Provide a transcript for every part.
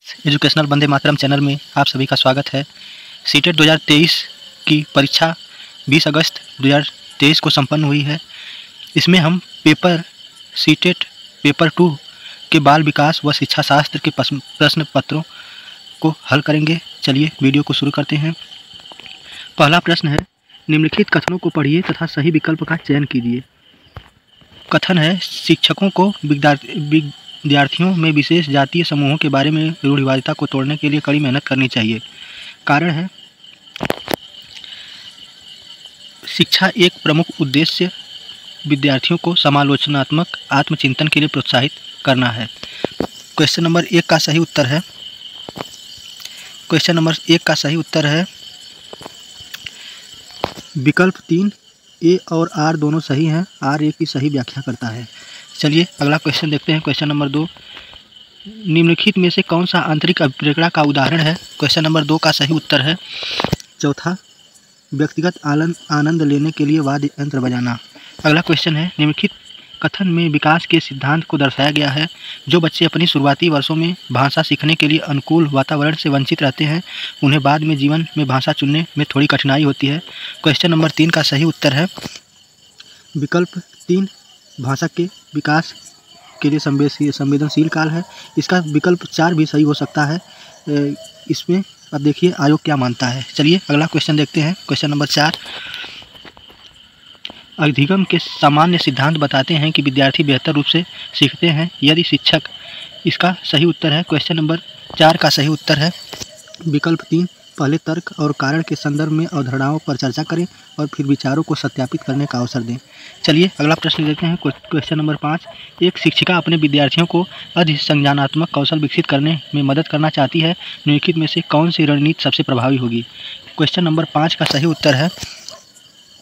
Educational Vande Mataram channel में आप सभी का स्वागत है। सीटेट 2023 की परीक्षा 20 अगस्त 2023 को संपन्न हुई है। इसमें हम सीटेट पेपर 2 के बाल विकास व शिक्षा शास्त्र के प्रश्न पत्रों को हल करेंगे। चलिए वीडियो को शुरू करते हैं। पहला प्रश्न है, निम्नलिखित कथनों को पढ़िए तथा सही विकल्प का चयन कीजिए। कथन है, शिक्षकों को विद्यार्थियों में विशेष जातीय समूहों के बारे में रूढ़िवादिता को तोड़ने के लिए कड़ी मेहनत करनी चाहिए। कारण है, शिक्षा एक प्रमुख उद्देश्य विद्यार्थियों को समालोचनात्मक आत्मचिंतन के लिए प्रोत्साहित करना है। क्वेश्चन नंबर 1 का सही उत्तर है विकल्प 3। ए और आर दोनों सही हैं। आर ए की सही व्याख्या करता है। चलिए अगला क्वेश्चन देखते हैं। क्वेश्चन नंबर 2, निम्नलिखित में से कौन सा आंतरिक अभिप्रेरणा का उदाहरण है। क्वेश्चन नंबर 2 का सही उत्तर है चौथा, व्यक्तिगत आनंद लेने के लिए वाद्य यंत्र बजाना। अगला क्वेश्चन है, निम्नलिखित कथन में विकास के सिद्धांत को दर्शाया गया है। जो बच्चे अपनी शुरुआती वर्षों में भाषा सीखने के लिए अनुकूल वातावरण से वंचित रहते हैं, उन्हें बाद में जीवन में भाषा चुनने में थोड़ी कठिनाई होती है। क्वेश्चन नंबर 3 का सही उत्तर है विकल्प 3, भाषा के विकास के लिए संवेदनशील काल है। इसका विकल्प 4 भी सही हो सकता है। इसमें अब देखिए आयोग क्या मानता है। चलिए अगला क्वेश्चन देखते हैं। क्वेश्चन नंबर 4, अधिगम के सामान्य सिद्धांत बताते हैं कि विद्यार्थी बेहतर रूप से सीखते हैं यदि शिक्षक। इसका सही उत्तर है क्वेश्चन नंबर 4 का सही उत्तर है विकल्प 3, पहले तर्क और कारण के संदर्भ में अवधारणाओं पर चर्चा करें और फिर विचारों को सत्यापित करने का अवसर दें। चलिए अगला प्रश्न देखते हैं। क्वेश्चन नंबर 5, एक शिक्षिका अपने विद्यार्थियों को अधिसंज्ञानात्मक कौशल विकसित करने में मदद करना चाहती है। निम्नलिखित में से कौन सी रणनीति सबसे प्रभावी होगी। क्वेश्चन नंबर 5 का सही उत्तर है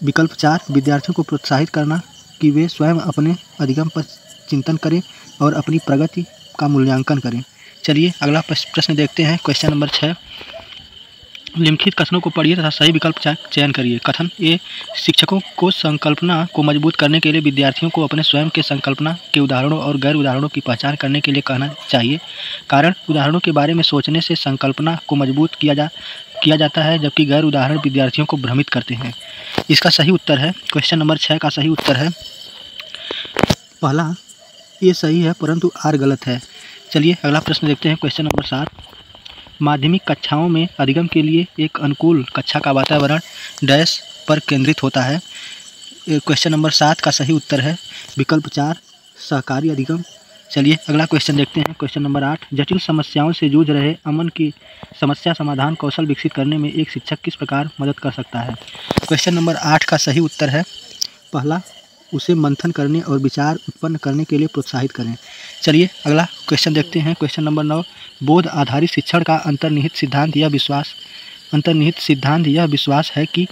विकल्प 4, विद्यार्थियों को प्रोत्साहित करना कि वे स्वयं अपने अधिगम पर चिंतन करें और अपनी प्रगति का मूल्यांकन करें। चलिए अगला प्रश्न देखते हैं। क्वेश्चन नंबर 6, निम्नलिखित कथनों को पढ़िए तथा सही विकल्प चयन करिए। कथन ए, शिक्षकों को संकल्पना को मजबूत करने के लिए विद्यार्थियों को अपने स्वयं के संकल्पना के उदाहरणों और गैर उदाहरणों की पहचान करने के लिए कहना चाहिए। कारण, उदाहरणों के बारे में सोचने से संकल्पना को मजबूत किया जाता है, जबकि गैर उदाहरण विद्यार्थियों को भ्रमित करते हैं। इसका सही उत्तर है क्वेश्चन नंबर 6 का सही उत्तर है पहला, ये सही है परंतु आर गलत है। चलिए अगला प्रश्न देखते हैं। क्वेश्चन नंबर 7, माध्यमिक कक्षाओं में अधिगम के लिए एक अनुकूल कक्षा का वातावरण डैश पर केंद्रित होता है। क्वेश्चन नंबर 7 का सही उत्तर है विकल्प 4, सहकारी अधिगम। चलिए अगला क्वेश्चन देखते हैं। क्वेश्चन नंबर 8, जटिल समस्याओं से जूझ रहे अमन की समस्या समाधान कौशल विकसित करने में एक शिक्षक किस प्रकार मदद कर सकता है। क्वेश्चन नंबर 8 का सही उत्तर है पहला, उसे मंथन करने और विचार उत्पन्न करने के लिए प्रोत्साहित करें। चलिए अगला क्वेश्चन देखते हैं। क्वेश्चन नंबर 9, बोध आधारित शिक्षण का अंतर्निहित सिद्धांत यह विश्वास है कि।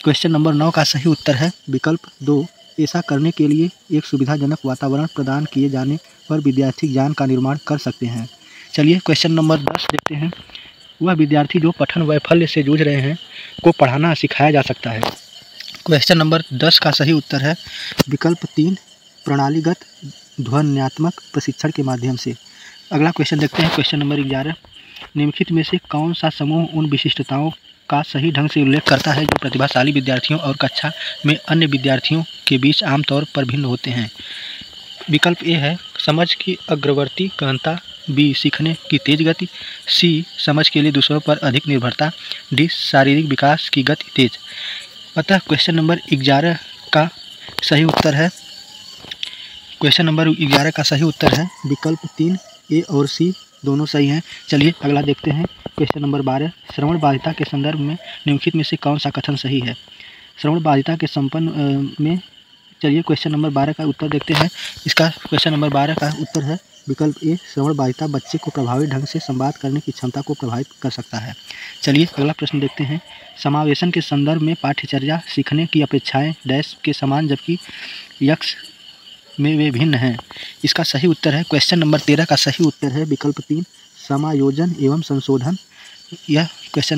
क्वेश्चन नंबर 9 का सही उत्तर है विकल्प 2, ऐसा करने के लिए एक सुविधाजनक वातावरण प्रदान किए जाने पर विद्यार्थी ज्ञान का निर्माण कर सकते हैं। चलिए क्वेश्चन नंबर 10 देखते हैं। वह विद्यार्थी जो पठन वैफल्य से जूझ रहे हैं को पढ़ाना सिखाया जा सकता है। क्वेश्चन नंबर 10 का सही उत्तर है विकल्प 3, प्रणालीगत ध्वन्यात्मक प्रशिक्षण के माध्यम से। अगला क्वेश्चन देखते हैं। क्वेश्चन नंबर 11, निम्नलिखित में से कौन सा समूह उन विशिष्टताओं का सही ढंग से उल्लेख करता है जो प्रतिभाशाली विद्यार्थियों और कक्षा में अन्य विद्यार्थियों के बीच आमतौर पर भिन्न होते हैं। विकल्प ए है समझ की अग्रवर्ती गहनता, बी सीखने की तेज गति, सी समझ के लिए दूसरों पर अधिक निर्भरता, डी शारीरिक विकास की गति तेज। अतः क्वेश्चन नंबर 11 का सही उत्तर है विकल्प 3, ए और सी दोनों सही हैं। चलिए अगला देखते हैं। क्वेश्चन नंबर 12, श्रवण बाधिता के संदर्भ में निम्नलिखित में से कौन सा कथन सही है। श्रवण बाधिता के संपन्न में चलिए क्वेश्चन नंबर 12 का उत्तर देखते हैं। इसका क्वेश्चन नंबर 12 का उत्तर है विकल्प ए, श्रवण बाधिता बच्चे को प्रभावी ढंग से संवाद करने की क्षमता को प्रभावित कर सकता है। चलिए अगला प्रश्न देखते हैं। समावेशन के संदर्भ में पाठ्यचर्या सीखने की अपेक्षाएं डैश के समान जबकि यक्स में वे भिन्न हैं। इसका सही उत्तर है क्वेश्चन नंबर 13 का सही उत्तर है विकल्प 3, समायोजन एवं संशोधन। यह क्वेश्चन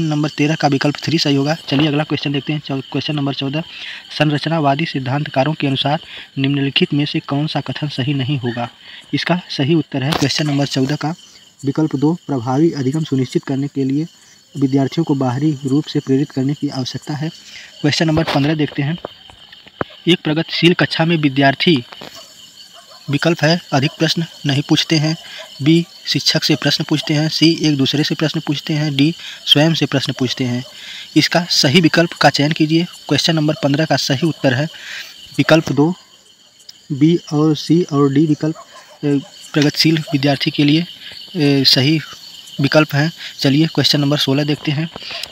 नंबर 13 का विकल्प 3 सही होगा। चलिए अगला क्वेश्चन देखते हैं। क्वेश्चन नंबर 14, संरचनावादी सिद्धांतकारों के अनुसार निम्नलिखित में से कौन सा कथन सही नहीं होगा। इसका सही उत्तर है क्वेश्चन नंबर 14 का विकल्प 2 प्रभावी अधिगम सुनिश्चित करने के लिए विद्यार्थियों को बाहरी रूप से प्रेरित करने की आवश्यकता है। क्वेश्चन नंबर 15 देखते हैं। एक प्रगतिशील कक्षा में विद्यार्थी विकल्प है अधिक प्रश्न नहीं पूछते हैं, बी शिक्षक से प्रश्न पूछते हैं, सी एक दूसरे से प्रश्न पूछते हैं, डी स्वयं से प्रश्न पूछते हैं। इसका सही विकल्प का चयन कीजिए। क्वेश्चन नंबर 15 का सही उत्तर है विकल्प 2, बी और सी और डी विकल्प प्रगतिशील विद्यार्थी के लिए सही विकल्प हैं। चलिए क्वेश्चन नंबर 16 देखते हैं।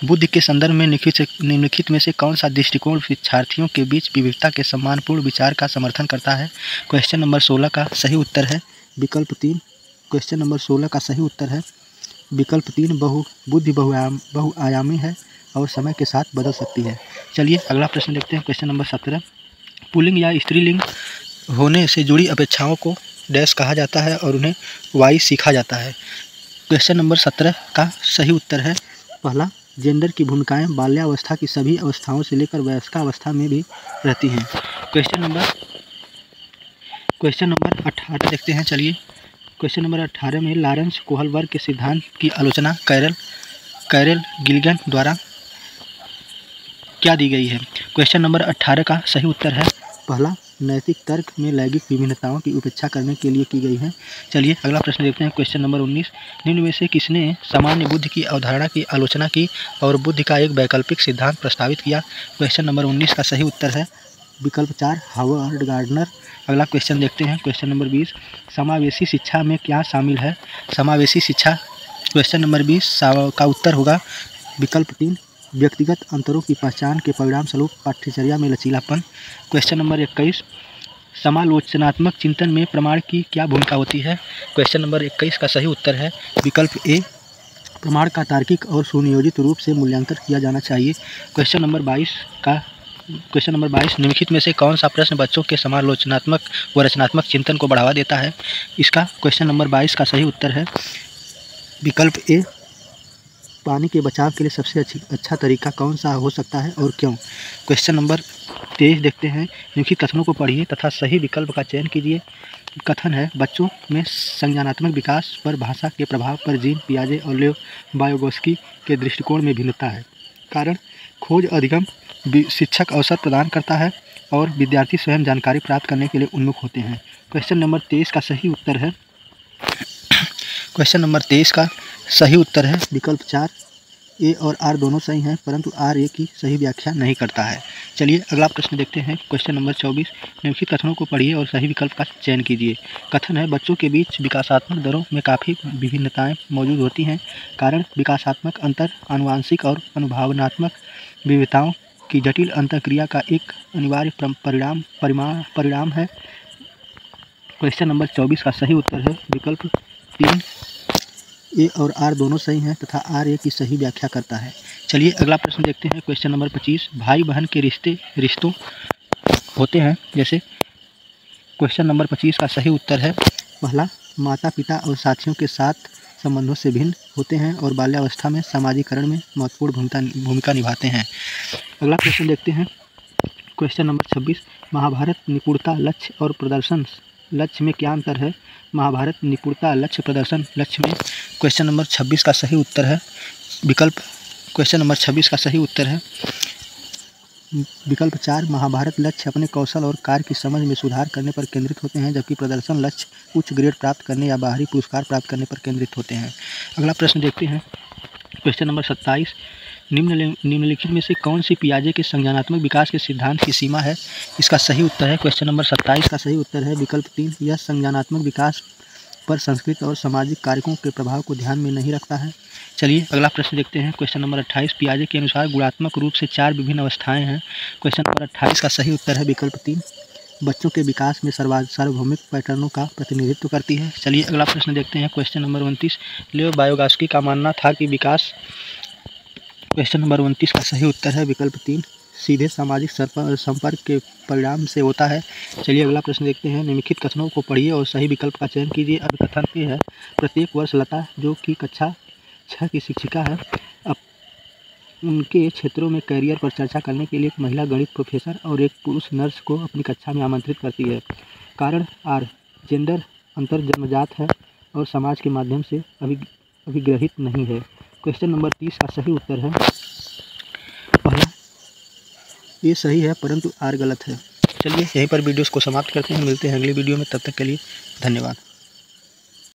बुद्धि के संदर्भ में निम्नलिखित में से कौन सा दृष्टिकोण शिक्षार्थियों के बीच विविधता के सम्मानपूर्ण विचार का समर्थन करता है। क्वेश्चन नंबर 16 का सही उत्तर है विकल्प 3। क्वेश्चन नंबर 16 का सही उत्तर है विकल्प 3, बुद्धि बहुआयामी है और समय के साथ बदल सकती है। चलिए अगला प्रश्न देखते हैं। Question number 17। पुल्लिंग या स्त्रीलिंग होने से जुड़ी अपेक्षाओं को डैश कहा जाता है और उन्हें वाई सीखा जाता है। क्वेश्चन नंबर 17 का सही उत्तर है पहला, जेंडर की भूमिकाएं बाल्यावस्था की सभी अवस्थाओं से लेकर वयस्कावस्था में भी रहती हैं। क्वेश्चन नंबर 18 देखते हैं। चलिए क्वेश्चन नंबर 18 में लॉरेंस कोहलबर्ग के सिद्धांत की आलोचना कैरल गिलिगन द्वारा क्या दी गई है। क्वेश्चन नंबर 18 का सही उत्तर है पहला, नैतिक तर्क में लैंगिक विभिन्नताओं की उपेक्षा करने के लिए की गई है। चलिए अगला प्रश्न देखते हैं। Question number 19। निम्न में से किसने सामान्य बुद्धि की अवधारणा की आलोचना की और बुद्धि का एक वैकल्पिक सिद्धांत प्रस्तावित किया। क्वेश्चन नंबर 19 का सही उत्तर है विकल्प 4, हावर्ड गार्डनर। अगला क्वेश्चन देखते हैं। Question number 20। समावेशी शिक्षा में क्या शामिल है। समावेशी शिक्षा क्वेश्चन नंबर 20 का उत्तर होगा विकल्प 3, व्यक्तिगत अंतरों की पहचान के परिणाम स्वरूप पाठ्यचर्या में लचीलापन। Question number 21। समालोचनात्मक चिंतन में प्रमाण की क्या भूमिका होती है। क्वेश्चन नंबर 21 का सही उत्तर है विकल्प ए, प्रमाण का तार्किक और सुनियोजित रूप से मूल्यांकन किया जाना चाहिए। क्वेश्चन नंबर 22 निम्नलिखित में से कौन सा प्रश्न बच्चों के समालोचनात्मक व रचनात्मक चिंतन को बढ़ावा देता है। इसका क्वेश्चन नंबर 22 का सही उत्तर है विकल्प ए, पानी के बचाव के लिए सबसे अच्छा तरीका कौन सा हो सकता है और क्यों। क्वेश्चन नंबर 23 देखते हैं। निम्नलिखित कथनों को पढ़िए तथा सही विकल्प का चयन कीजिए। कथन है बच्चों में संज्ञानात्मक विकास पर भाषा के प्रभाव पर जीन पियाजे और लेव वायोगोस्की के दृष्टिकोण में भिन्नता है। कारण खोज अधिगम शिक्षक अवसर प्रदान करता है और विद्यार्थी स्वयं जानकारी प्राप्त करने के लिए उन्मुख होते हैं। क्वेश्चन नंबर 23 का सही उत्तर है विकल्प 4, ए और आर दोनों सही हैं परंतु आर ए की सही व्याख्या नहीं करता है। चलिए अगला प्रश्न देखते हैं। Question number 24। निम्नलिखित कथनों को पढ़िए और सही विकल्प का चयन कीजिए। कथन है बच्चों के बीच विकासात्मक दरों में काफ़ी विभिन्नताएं मौजूद होती हैं। कारण विकासात्मक अंतर आनुवांशिक और अनुभावनात्मक विविधताओं की जटिल अंतःक्रिया का एक अनिवार्य परिणाम है। क्वेश्चन नंबर 24 का सही उत्तर है विकल्प 3, ए और आर दोनों सही हैं तथा आर ए की सही व्याख्या करता है। चलिए अगला प्रश्न देखते हैं। Question number 25। भाई बहन के रिश्तों होते हैं जैसे। क्वेश्चन नंबर 25 का सही उत्तर है पहला, माता पिता और साथियों के साथ संबंधों से भिन्न होते हैं और बाल्यावस्था में सामाजिकरण में महत्वपूर्ण भूमिका निभाते हैं। अगला प्रश्न देखते हैं। Question number 26। महाभारत निपुणता लक्ष्य और प्रदर्शन लक्ष्य में क्या अंतर है। महाभारत निपुणता लक्ष्य प्रदर्शन लक्ष्य में क्वेश्चन नंबर 26 का सही उत्तर है विकल्प 4, महाभारत लक्ष्य अपने कौशल और कार्य की समझ में सुधार करने पर केंद्रित होते हैं जबकि प्रदर्शन लक्ष्य उच्च ग्रेड प्राप्त करने या बाहरी पुरस्कार प्राप्त करने पर केंद्रित होते हैं। अगला प्रश्न देखते हैं। Question number 27। निम्नलिखित में से कौन सी पियाजे के संज्ञानात्मक विकास के सिद्धांत की सीमा है। इसका सही उत्तर है क्वेश्चन नंबर 27 का सही उत्तर है विकल्प 3, यह संज्ञानात्मक विकास पर संस्कृति और सामाजिक कारकों के प्रभाव को ध्यान में नहीं रखता है। चलिए अगला प्रश्न देखते हैं। Question number 28। पियाजे के अनुसार गुणात्मक रूप से 4 विभिन्न अवस्थाएं हैं। क्वेश्चन नंबर 28 का सही उत्तर है विकल्प 3, बच्चों के विकास में सार्वभौमिक पैटर्नों का प्रतिनिधित्व करती है। चलिए अगला प्रश्न देखते हैं। Question number 29। लेव वायोगोस्की का मानना था कि विकास क्वेश्चन नंबर 29 का सही उत्तर है विकल्प 3, सीधे सामाजिक संपर्क के परिणाम से होता है। चलिए अगला प्रश्न देखते हैं। निम्नलिखित कथनों को पढ़िए और सही विकल्प का चयन कीजिए। अब कथन ये है, प्रत्येक वर्ष लता जो कि कक्षा 6 की शिक्षिका है, अब उनके क्षेत्रों में करियर पर चर्चा करने के लिए एक महिला गणित प्रोफेसर और एक पुरुष नर्स को अपनी कक्षा में आमंत्रित करती है। कारण आर, जेंडर अंतर जन्मजात है और समाज के माध्यम से अभिग्रहित नहीं है। क्वेश्चन नंबर 30 का सही उत्तर है पहला, ये सही है परंतु आर गलत है। चलिए यहीं पर वीडियोस को समाप्त करते हैं, मिलते हैं अगली वीडियो में, तब तक के लिए धन्यवाद।